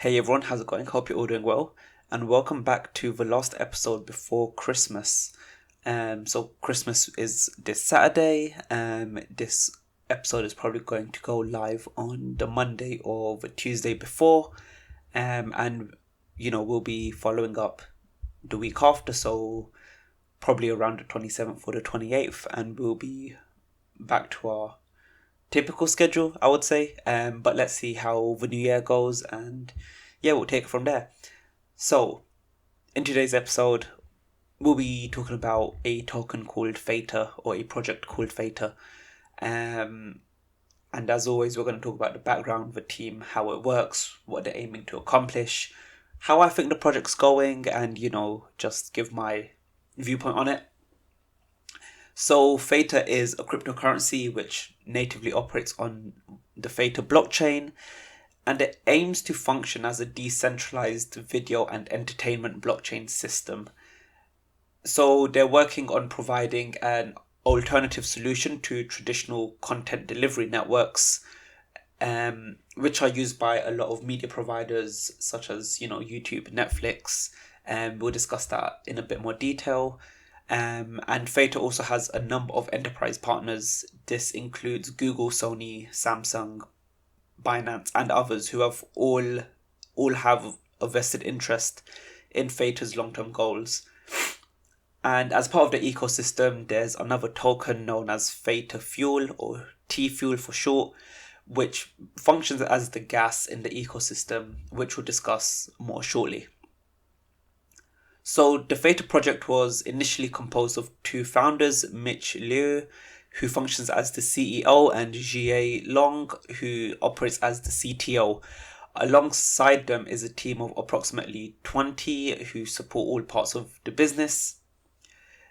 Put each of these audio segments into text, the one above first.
Hey everyone, how's it going? Hope you're all doing well, and welcome back to the last episode before Christmas. So Christmas is this Saturday. This episode is probably going to go live on the Monday or the Tuesday before. And we'll be following up the week after, so probably around the 27th or the 28th, and we'll be back to our typical schedule, I would say. But let's see how the new year goes, and yeah, we'll take it from there. So, in today's episode, we'll be talking about a token called Theta, or a project called Theta. And as always, we're going to talk about the background of the team, how it works, what they're aiming to accomplish, how I think the project's going, and just give my viewpoint on it. So Theta is a cryptocurrency which natively operates on the Theta blockchain, and it aims to function as a decentralized video and entertainment blockchain system. So they're working on providing an alternative solution to traditional content delivery networks, which are used by a lot of media providers such as YouTube, Netflix, and we'll discuss that in a bit more detail. And Theta also has a number of enterprise partners. This includes Google, Sony, Samsung, Binance, and others who have all have a vested interest in Theta's long-term goals. And as part of the ecosystem, there's another token known as Theta Fuel, or T Fuel for short, which functions as the gas in the ecosystem, which we'll discuss more shortly. So the Theta project was initially composed of two founders, Mitch Liu, who functions as the CEO, and Jie Long, who operates as the CTO. Alongside them is a team of approximately 20 who support all parts of the business.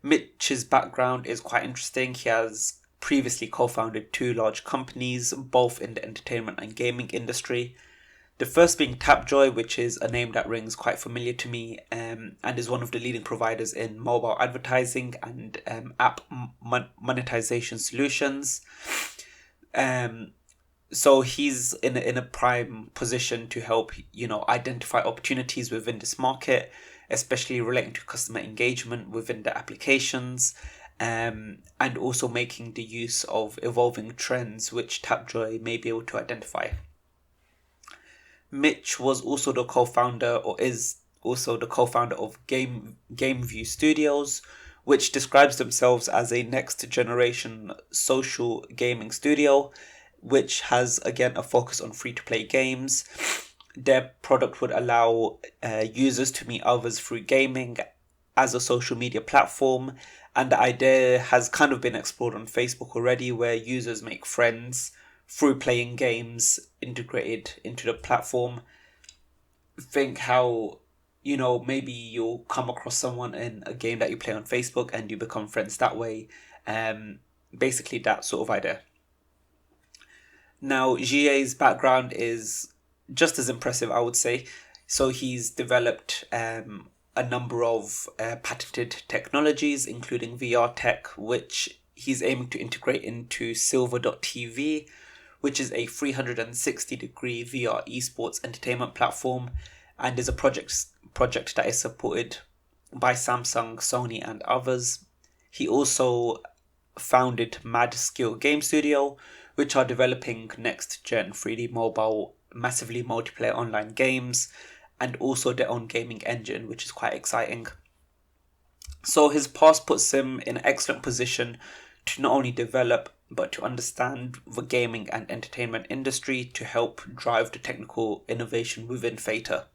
Mitch's background is quite interesting. He has previously co-founded two large companies, both in the entertainment and gaming industry. The first being Tapjoy, which is a name that rings quite familiar to me, and is one of the leading providers in mobile advertising and app monetization solutions. So he's in a prime position to help identify opportunities within this market, especially relating to customer engagement within the applications, and also making the use of evolving trends which Tapjoy may be able to identify. Mitch was also the co-founder, or is also the co-founder of GameView Studios, which describes themselves as a next generation social gaming studio, which has again a focus on free-to-play games. Their product would allow users to meet others through gaming as a social media platform, and the idea has kind of been explored on Facebook already, where users make friends through playing games integrated into the platform. Think how maybe you'll come across someone in a game that you play on Facebook and you become friends that way. Basically that sort of idea. Now Jie's background is just as impressive, I would say. So he's developed a number of patented technologies, including VR tech, which he's aiming to integrate into Silver.tv, which is a 360-degree VR esports entertainment platform, and is a project that is supported by Samsung, Sony, and others. He also founded Mad Skill Game Studio, which are developing next-gen 3D mobile, massively multiplayer online games, and also their own gaming engine, which is quite exciting. So his past puts him in an excellent position to not only develop but to understand the gaming and entertainment industry to help drive the technical innovation within Theta.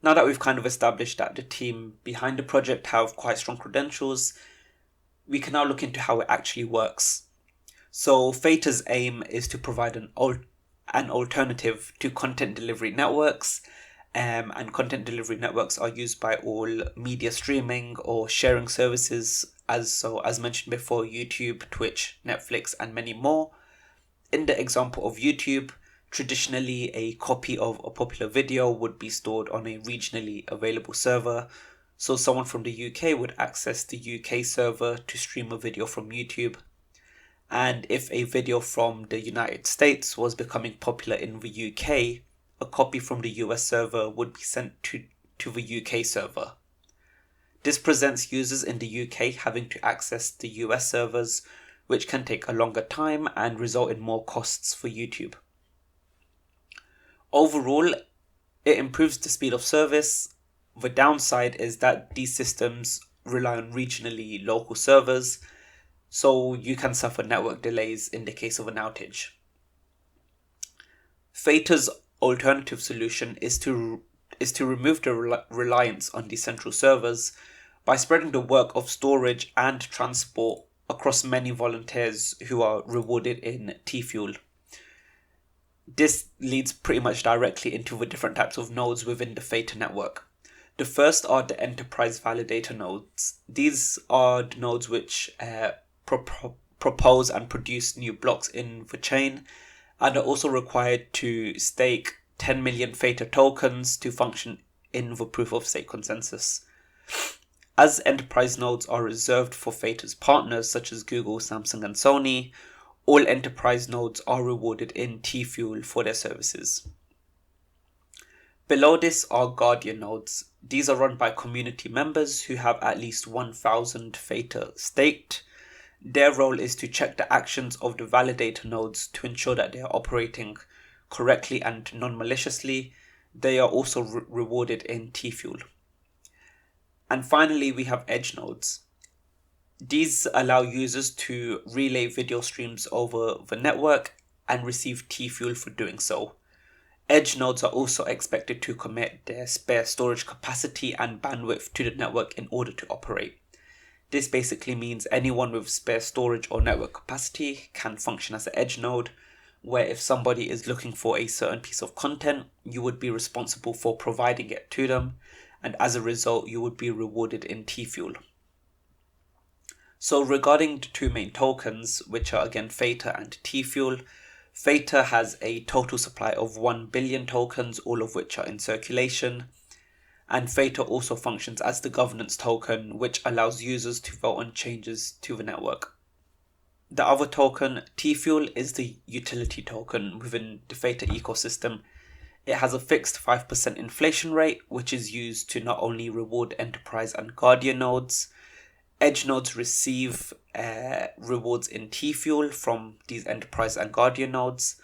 Now that we've kind of established that the team behind the project have quite strong credentials, we can now look into how it actually works. So Theta's aim is to provide an alternative to content delivery networks, and content delivery networks are used by all media streaming or sharing services, as mentioned before, YouTube, Twitch, Netflix, and many more. In the example of YouTube, traditionally a copy of a popular video would be stored on a regionally available server. So someone from the UK would access the UK server to stream a video from YouTube. And if a video from the United States was becoming popular in the UK, a copy from the US server would be sent to the UK server. This presents users in the UK having to access the US servers, which can take a longer time and result in more costs for YouTube. Overall, it improves the speed of service. The downside is that these systems rely on regionally local servers, so you can suffer network delays in the case of an outage. Theta's alternative solution is to remove the reliance on these central servers by spreading the work of storage and transport across many volunteers who are rewarded in T-Fuel. This leads pretty much directly into the different types of nodes within the Theta network. The first are the enterprise validator nodes. These are the nodes which propose and produce new blocks in the chain, and are also required to stake 10 million Theta tokens to function in the proof of stake consensus. As enterprise nodes are reserved for Theta's partners such as Google, Samsung, and Sony, all enterprise nodes are rewarded in T-Fuel for their services. Below this are Guardian nodes. These are run by community members who have at least 1,000 Theta staked. Their role is to check the actions of the validator nodes to ensure that they are operating correctly and non-maliciously. They are also rewarded in T-Fuel. And finally, we have edge nodes. These allow users to relay video streams over the network and receive T-Fuel for doing so. Edge nodes are also expected to commit their spare storage capacity and bandwidth to the network in order to operate. This basically means anyone with spare storage or network capacity can function as an edge node, where if somebody is looking for a certain piece of content, you would be responsible for providing it to them, and as a result, you would be rewarded in T-Fuel. So regarding the two main tokens, which are again Theta and T-Fuel, Theta has a total supply of 1 billion tokens, all of which are in circulation. And Theta also functions as the governance token, which allows users to vote on changes to the network. The other token, T-Fuel, is the utility token within the Theta ecosystem. It has a fixed 5% inflation rate, which is used to not only reward enterprise and Guardian nodes. Edge nodes receive rewards in T-Fuel from these enterprise and Guardian nodes,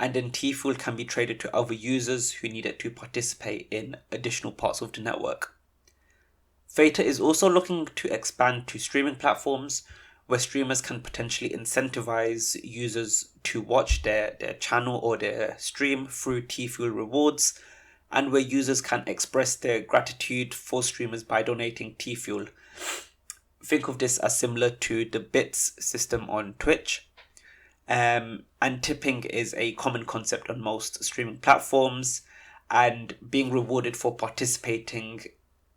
and then T-Fuel can be traded to other users who need it to participate in additional parts of the network. Theta is also looking to expand to streaming platforms, where streamers can potentially incentivize users to watch their channel or their stream through T-Fuel rewards, and where users can express their gratitude for streamers by donating T-Fuel. Think of this as similar to the bits system on Twitch. And tipping is a common concept on most streaming platforms, and being rewarded for participating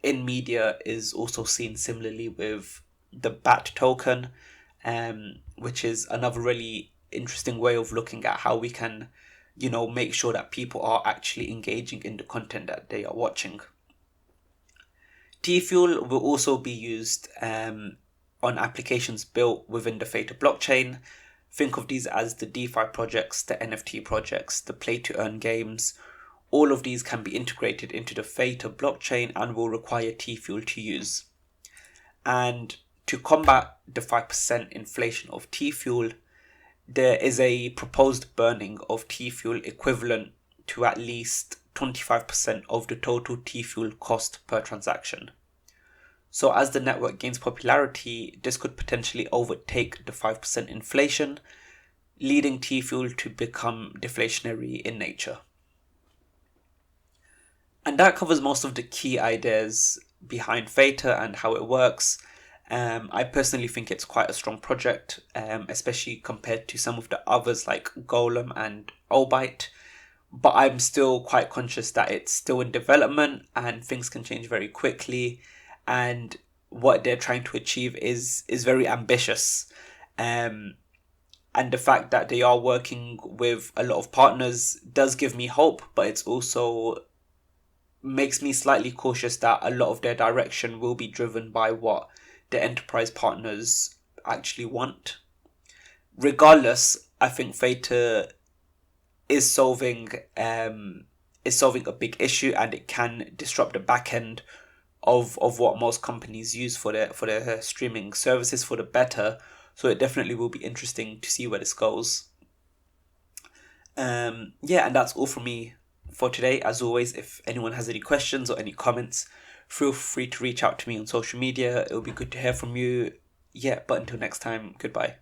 in media is also seen similarly with the BAT token, which is another really interesting way of looking at how we can, make sure that people are actually engaging in the content that they are watching. T-Fuel will also be used on applications built within the Theta blockchain. Think of these as the DeFi projects, the NFT projects, the play-to-earn games. All of these can be integrated into the Theta blockchain and will require T-Fuel to use. And to combat the 5% inflation of T-Fuel, there is a proposed burning of T-Fuel equivalent to at least 25% of the total T-Fuel cost per transaction. So as the network gains popularity, this could potentially overtake the 5% inflation, leading T-Fuel to become deflationary in nature. And that covers most of the key ideas behind Theta and how it works. I personally think it's quite a strong project, especially compared to some of the others like Golem and Obite. But I'm still quite conscious that it's still in development and things can change very quickly. And what they're trying to achieve is very ambitious. And the fact that they are working with a lot of partners does give me hope, but it's also makes me slightly cautious that a lot of their direction will be driven by what the enterprise partners actually want. Regardless, I think Theta is solving is solving a big issue, and it can disrupt the back end of what most companies use for their streaming services for the better. So it definitely will be interesting to see where this goes. Yeah, and that's all from me for today. As always, if anyone has any questions or any comments, feel free to reach out to me on social media. It will be good to hear from you. Yeah, but until next time, goodbye.